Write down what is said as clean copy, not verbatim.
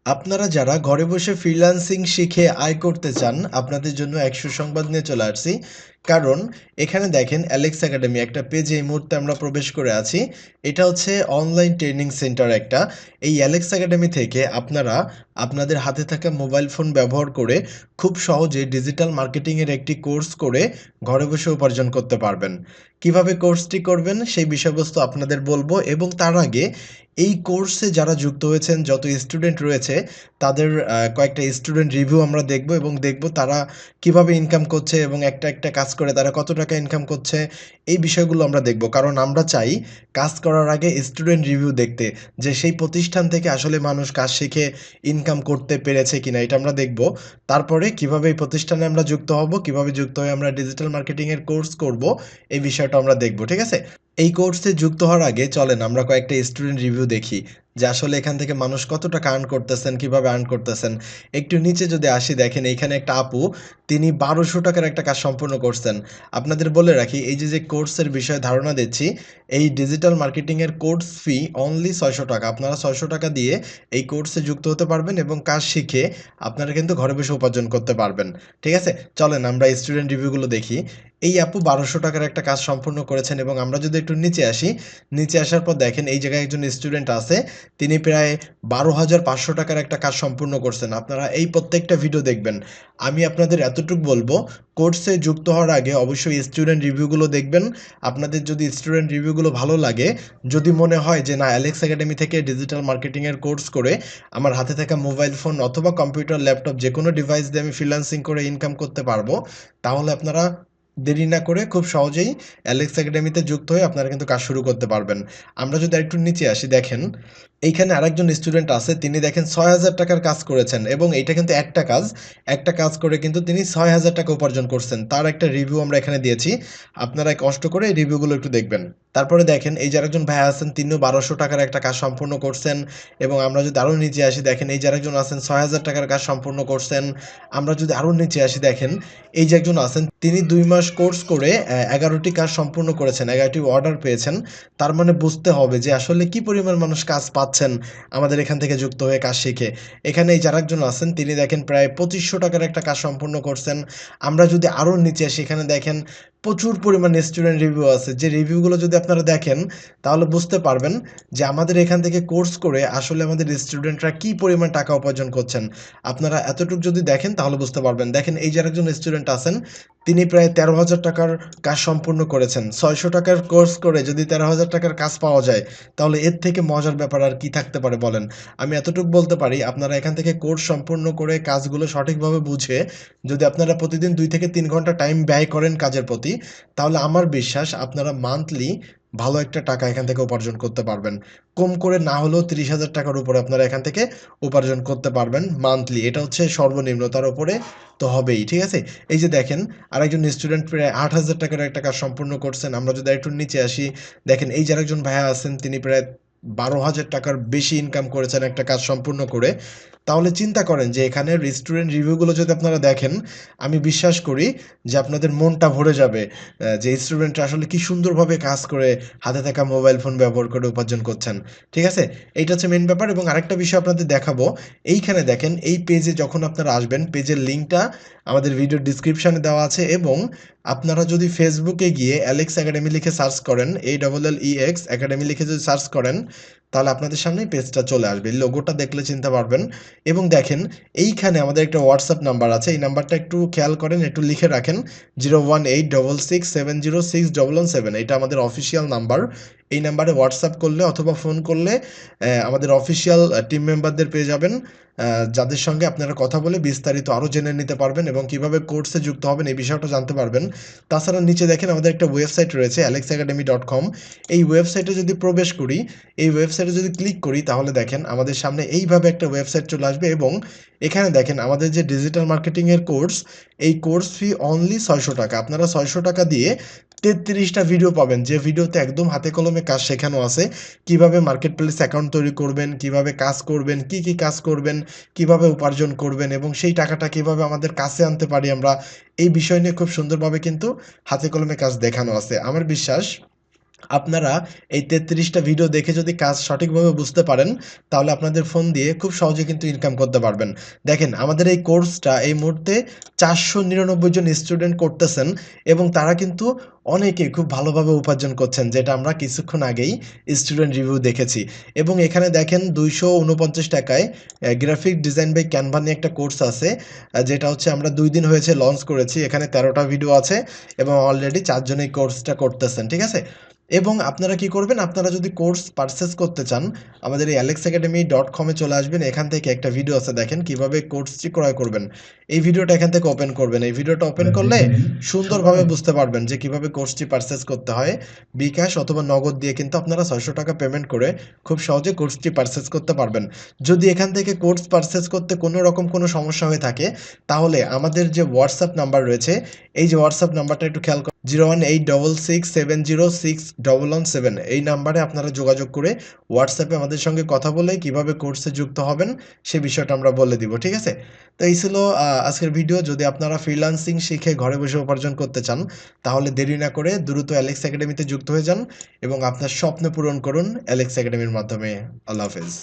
আপনারা যারা ঘরে বসে ফ্রিল্যান্সিং শিখে আয় করতে চান, আপনাদের জন্য এক সুসংবাদ নিয়ে চলে আসছি। কারণ এখানে দেখেন অ্যালেক্স একাডেমি একটা পেজ এই মুহূর্তে আমরা প্রবেশ করে আছি। এটা হচ্ছে অনলাইন ট্রেনিং সেন্টার একটা। এই অ্যালেক্স একাডেমি থেকে আপনারা আপনাদের হাতে থাকা মোবাইল ফোন ব্যবহার করে খুব সহজে ডিজিটাল মার্কেটিংয়ের একটি কোর্স করে ঘরে বসে উপার্জন করতে পারবেন। কিভাবে কোর্সটি করবেন সেই বিষয়বস্তু আপনাদের বলবো, এবং তার আগে এই কোর্সে যারা যুক্ত হয়েছেন যত স্টুডেন্ট রয়েছে তাদের কয়েকটা স্টুডেন্ট রিভিউ আমরা দেখব, এবং দেখব তারা কিভাবে ইনকাম করছে এবং একটা একটা কাজ করে তারা কত টাকা ইনকাম করছে। এই বিষয়গুলো আমরা দেখব, কারণ আমরা চাই কাজ করার আগে স্টুডেন্ট রিভিউ দেখতে, যে সেই প্রতিষ্ঠান থেকে আসলে মানুষ কাজ শিখে ইনকাম করতে পেরেছে কিনা এটা আমরা দেখব। তারপরে কিভাবে এই প্রতিষ্ঠানে আমরা যুক্ত হব, কিভাবে যুক্ত হয়ে আমরা ডিজিটাল মার্কেটিংয়ের কোর্স করব, এই বিষয়টা আমরা দেখব। ঠিক আছে? এই কোর্সে যুক্ত হওয়ার আগে চলেন আমরা কয়েকটা স্টুডেন্ট রিভিউ দেখি, যে আসলে এখান থেকে মানুষ কত টাকা আর্ন করতেছেন, কিভাবে আর্ন করতেছেন। একটু নিচে যদি আসি, দেখেন এইখানে একটা আপু, তিনি 1200 টাকার একটা কাজ সম্পূর্ণ করছেন। আপনাদের বলে রাখি, এই যে কোর্সের বিষয়ে ধারণা দিচ্ছি, এই ডিজিটাল মার্কেটিংয়ের কোর্স ফি অনলি 600 টাকা। আপনারা 600 টাকা দিয়ে এই কোর্সে যুক্ত হতে পারবেন এবং কাজ শিখে আপনারা কিন্তু ঘরে বসে উপার্জন করতে পারবেন। ঠিক আছে? চলেন আমরা স্টুডেন্ট রিভিউগুলো দেখি। এই আপু 1200 টাকার একটা কাজ সম্পূর্ণ করেছেন, এবং আমরা যদি একটু নিচে আসি, নিচে আসার পর দেখেন এই জায়গায় একজন স্টুডেন্ট আছে, তিনি প্রায় 12,500 টাকার একটা কাজ সম্পূর্ণ করছেন। আপনারা এই প্রত্যেকটা ভিডিও দেখবেন। আমি আপনাদের এতটুকু বলবো, কোর্সে যুক্ত হওয়ার আগে অবশ্যই স্টুডেন্ট রিভিউগুলো দেখবেন। আপনাদের যদি স্টুডেন্ট রিভিউগুলো ভালো লাগে, যদি মনে হয় যে না, অ্যালেক্স একাডেমি থেকে ডিজিটাল মার্কেটিংয়ের কোর্স করে আমার হাতে থাকা মোবাইল ফোন অথবা কম্পিউটার, ল্যাপটপ যে কোনো ডিভাইস দিয়ে আমি ফ্রিল্যান্সিং করে ইনকাম করতে পারবো, তাহলে আপনারা দেরি না করে খুব সহজেই অ্যালেক্স একাডেমিতে যুক্ত হয়ে আপনারা কিন্তু কাজ শুরু করতে পারবেন। আমরা যদি আরেকটু নিচে আসি, দেখেন এইখানে আরেকজন স্টুডেন্ট আছে, তিনি দেখেন 6,000 টাকার কাজ করেছেন, এবং এইটা কিন্তু একটা কাজ করে কিন্তু তিনি 6,000 টাকা উপার্জন করছেন। তার একটা রিভিউ আমরা এখানে দিয়েছি, আপনারা কষ্ট করে এই রিভিউগুলো একটু দেখবেন। তারপরে দেখেন এই যে আরেকজন ভাইয়া আছেন, তিনিও 1200 টাকার একটা কাজ সম্পূর্ণ করছেন। এবং আমরা যদি আরও নিচে আসি, দেখেন এই যে আরেকজন আছেন 6,000 টাকার কাজ সম্পূর্ণ করছেন। আমরা যদি আরও নিচে আসি, দেখেন এই যে একজন আছেন, তিনি 2 মাস কোর্স করে 11টি কাজ সম্পূর্ণ করেছেন, 11টি অর্ডার পেয়েছেন। তার মানে বুঝতে হবে যে আসলে কি পরিমাণ মানুষ কাজ পাচ্ছেন আমাদের এখান থেকে যুক্ত হয়ে কাজ শিখে। এখানে এই যার একজন আছেন, তিনি দেখেন প্রায় 2500 টাকার একটা কাজ সম্পূর্ণ করছেন। আমরা যদি আরও নিচে আসি, এখানে দেখেন প্রচুর পরিমাণে স্টুডেন্ট রিভিউ আছে, যে রিভিউগুলো যদি আপনারা দেখেন তাহলে বুঝতে পারবেন যে আমাদের এখান থেকে কোর্স করে আসলে আমাদের স্টুডেন্টরা কি পরিমাণ টাকা উপার্জন করছেন। আপনারা এতটুকু যদি দেখেন তাহলে বুঝতে পারবেন। দেখেন এই যে আরেকজন স্টুডেন্ট আছেন, তিনি প্রায় 13,000 টাকার কাজ সম্পূর্ণ করেছেন। 600 টাকার কোর্স করে যদি 13,000 টাকার কাজ পাওয়া যায়, তাহলে এর থেকে মজার ব্যাপার আর কি থাকতে পারে বলেন? আমি এতটুকু বলতে পারি, আপনারা এখান থেকে কোর্স সম্পূর্ণ করে কাজগুলো সঠিকভাবে বুঝে যদি আপনারা প্রতিদিন 2 থেকে 3 ঘন্টা টাইম ব্যয় করেন কাজের প্রতি, তাহলে আমার বিশ্বাস আপনারা মান্থলি ভালো একটা টাকা এখান থেকে উপার্জন করতে পারবেন। কম করে না হলেও 30,000 টাকার উপরে আপনারা এখান থেকে উপার্জন করতে পারবেন মান্থলি। এটা হচ্ছে সর্বনিম্ন, তার উপরে তো হবেই। ঠিক আছে? এই যে দেখেন আরেকজন স্টুডেন্ট প্রায় 8,000 টাকার একটা কাজ সম্পূর্ণ করছেন। আমরা যদি আরেকটু নিচে আসি, দেখেন এই যে আরেকজন ভাইয়া আছেন, তিনি প্রায় 12,000 টাকার বেশি ইনকাম করেছেন একটা কাজ সম্পূর্ণ করে। তাহলে চিন্তা করেন যে এখানে রেস্টুরেন্ট রিভিউগুলো যদি আপনারা দেখেন, আমি বিশ্বাস করি যে আপনাদের মনটা ভরে যাবে। যে স্টুডেন্টরা আসলে কি সুন্দরভাবে কাজ করে হাতে থাকা মোবাইল ফোন ব্যবহার করে উপার্জন করছেন। ঠিক আছে? এইটা হচ্ছে মেইন ব্যাপার, এবং আরেকটা বিষয় আপনাদের দেখাবো। এইখানে দেখেন এই পেজে যখন আপনারা আসবেন, পেজের লিঙ্কটা আমাদের ভিডিওর ডেসক্রিপশনে দেওয়া আছে, এবং আপনারা যদি ফেসবুকে গিয়ে অ্যালেক্স একাডেমি লিখে সার্চ করেন, ALLEX একাডেমি লিখে যদি সার্চ করেন, তাহলে আপনাদের সামনেই পেজটা চলে আসবে। লোগোটা দেখলে চিনতে পারবেন। এবং দেখেন এইখানে আমাদের একটা হোয়াটসঅ্যাপ নাম্বার আছে। এই নাম্বারটা একটু খেয়াল করেন, একটু লিখে রাখেন। 01866706117। এটা আমাদের অফিসিয়াল নাম্বার। এই নাম্বারে হোয়াটসঅ্যাপ করলে অথবা ফোন করলে আমাদের অফিসিয়াল টিম মেম্বারদের পেয়ে যাবেন, যাদের সঙ্গে আপনারা কথা বলে বিস্তারিত আরও জেনে নিতে পারবেন এবং কিভাবে কোর্সে যুক্ত হবেন এই বিষয়টা জানতে পারবেন। তাছাড়া নিচে দেখেন আমাদের একটা ওয়েবসাইট রয়েছে alexacademy.com। এই ওয়েবসাইটে যদি প্রবেশ করি, এই ওয়েবসাইটে যদি ক্লিক করি, তাহলে দেখেন আমাদের সামনে এইভাবে একটা ওয়েবসাইট চলে আসবে, এবং এখানে দেখেন আমাদের যে ডিজিটাল মার্কেটিংয়ের কোর্স, এই কোর্স ফি অনলি 600 টাকা। আপনারা 600 টাকা দিয়ে 33টা ভিডিও পাবেন, যে ভিডিওতে একদম হাতে কলমে কাজ শেখানো আছে। কিভাবে মার্কেট প্লেস অ্যাকাউন্ট তৈরি করবেন, কিভাবে কাজ করবেন, কি কি কাজ করবেন, কিভাবে উপার্জন করবেন, এবং সেই টাকাটা কিভাবে আমাদের কাছে আনতে পারি আমরা, এই বিষয় নিয়ে খুব সুন্দরভাবে কিন্তু হাতে কলমে কাজ দেখানো আছে। আমার বিশ্বাস আপনারা এই ৩৩টা ভিডিও দেখে যদি কাজ সঠিকভাবে বুঝতে পারেন, তাহলে আপনাদের ফোন দিয়ে খুব সহজে কিন্তু ইনকাম করতে পারবেন। দেখেন আমাদের এই কোর্সটা এই মুহূর্তে ৪৯৯ জন স্টুডেন্ট করতেছেন এবং তারা কিন্তু অনেকে খুব ভালোভাবে উপার্জন করছেন, যেটা আমরা কিছুক্ষণ আগেই স্টুডেন্ট রিভিউ দেখেছি। এবং এখানে দেখেন ৳২৪৯ গ্রাফিক ডিজাইন বাই ক্যানভা নিয়ে একটা কোর্স আছে, যেটা হচ্ছে আমরা ২ দিন হয়েছে লঞ্চ করেছি। এখানে ১৩টা ভিডিও আছে এবং অলরেডি ৪ জন এই কোর্সটা করতেছেন, ঠিক আছে? এবং আপনারা কি করবেন? আপনারা যদি কোর্স পারচেজ করতে চান, আমাদের এই alexacademy.com এ চলে আসবেন। এখান থেকে একটা ভিডিও আছে, দেখেন কিভাবে কোর্সটি ক্রয় করবেন। এই ভিডিওটা এখান থেকে ওপেন করবেন। এই ভিডিওটা ওপেন করলে দেখে নিন সুন্দরভাবে সময় বুঝতে পারবেন যে কিভাবে কোর্সটি পারচেজ করতে হয়। বিকাশ অথবা নগদ দিয়ে কিন্তু আপনারা ৳৬০০ পেমেন্ট করে খুব সহজে কোর্সটি পারচেজ করতে পারবেন। যদি এখান থেকে কোর্স পারচেজ করতে কোনো রকম কোনো সমস্যা হয়ে থাকে, তাহলে আমাদের যে WhatsApp নাম্বার রয়েছে, এই যে WhatsApp নাম্বারটা একটু খেয়াল 01866706117 এই নাম্বারে আপনারা যোগাযোগ করে হোয়াটসঅ্যাপে আমাদের সঙ্গে কথা বলে কিভাবে কোর্সে যুক্ত হবেন সে বিষয়টা আমরা বলে দিব, ঠিক আছে? তো এই ছিল আজকের ভিডিও। যদি আপনারা ফ্রিল্যান্সিং শিখে ঘরে বসে উপার্জন করতে চান, তাহলে দেরি না করে দ্রুত অ্যালেক্স একাডেমিতে যুক্ত হয়ে যান এবং আপনার স্বপ্ন পূরণ করুন অ্যালেক্স একাডেমির মাধ্যমে। আল্লাহ হাফেজ।